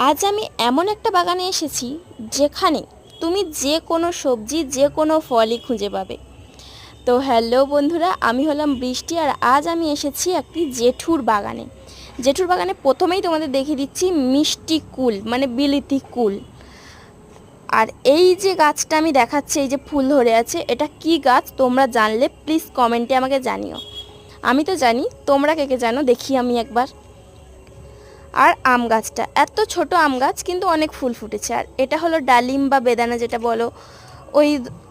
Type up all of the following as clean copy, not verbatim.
আজ আমি এমন একটা বাগানে এসেছি যেখানে তুমি যে কোনো সবজি যে কোনো ফলই খুঁজে পাবে। তো হ্যালো বন্ধুরা, আমি হলাম বৃষ্টি আর আজ আমি এসেছি একটি জেঠুর বাগানে। জেঠুর বাগানে প্রথমেই তোমাদের দেখিয়ে দিচ্ছি মিষ্টি কুল, মানে বিলিতি কুল। আর এই যে গাছটা আমি দেখাচ্ছি, এই যে ফুল ধরে আছে, এটা কি গাছ তোমরা জানলে প্লিজ কমেন্টে আমাকে জানিও। আমি তো জানি, তোমরা কে কে জানো দেখি আমি একবার। আর আম গাছটা এত ছোট আম গাছ, কিন্তু অনেক ফুল ফুটেছে। আর এটা হলো ডালিম বা বেদানা যেটা বলো, ওই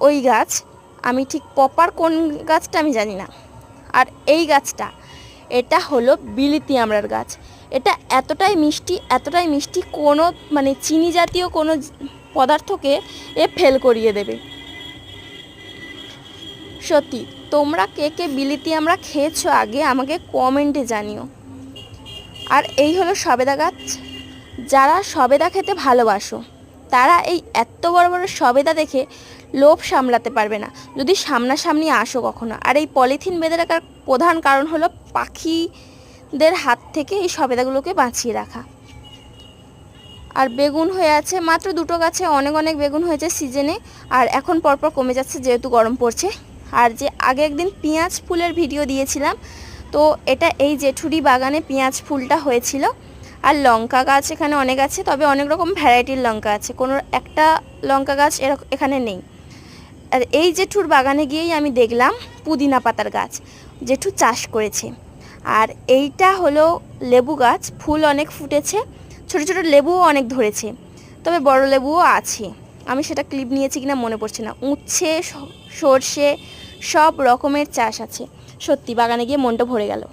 ওই গাছ। আমি ঠিক প্রপার কোন গাছটা আমি জানি না। আর এই গাছটা, এটা হলো বিলিতি আমড়ার গাছ। এটা এতটাই মিষ্টি, কোনো মানে চিনি জাতীয় কোনো পদার্থকে এ ফেল করিয়ে দেবে। সত্যি, তোমরা কে কে বিলিতি আমড়া খেয়েছো আগে আমাকে কমেন্টে জানিও। আর এই হলো সবেদা গাছ। যারা সবেদা খেতে ভালোবাসো তারা এই এত বড় বড় সবেদা দেখে লোভ সামলাতে পারবে না, যদি সামনাসামনি আসো কখনো। আর এই পলিথিন বেঁধে রাখার প্রধান কারণ হলো পাখিদের হাত থেকে এই সবেদাগুলোকে বাঁচিয়ে রাখা। আর বেগুন হয়ে আছে মাত্র দুটো গাছে, অনেক অনেক বেগুন হয়েছে সিজনে। আর এখন পরপর কমে যাচ্ছে যেহেতু গরম পড়ছে। আর যে আগে একদিন পেঁয়াজ ফুলের ভিডিও দিয়েছিলাম, তো এটা এই জেঠুরি বাগানে পেঁয়াজ ফুলটা হয়েছিল। আর লঙ্কা গাছ এখানে অনেক আছে, তবে অনেক রকম ভ্যারাইটির লঙ্কা আছে, কোনো একটা লঙ্কা গাছ এখানে নেই। আর এই জেঠুর বাগানে গিয়েই আমি দেখলাম পুদিনা পাতার গাছ জেঠু চাষ করেছে। আর এইটা হলো লেবু গাছ, ফুল অনেক ফুটেছে, ছোট ছোট লেবুও অনেক ধরেছে, তবে বড় লেবুও আছে। আমি সেটা ক্লিপ নিয়েছি কিনা মনে পড়ছে না। উচ্ছে, সর্ষে, সব রকমের চাষ আছে। সত্যি বাগানে গিয়ে মনটা ভরে গেল।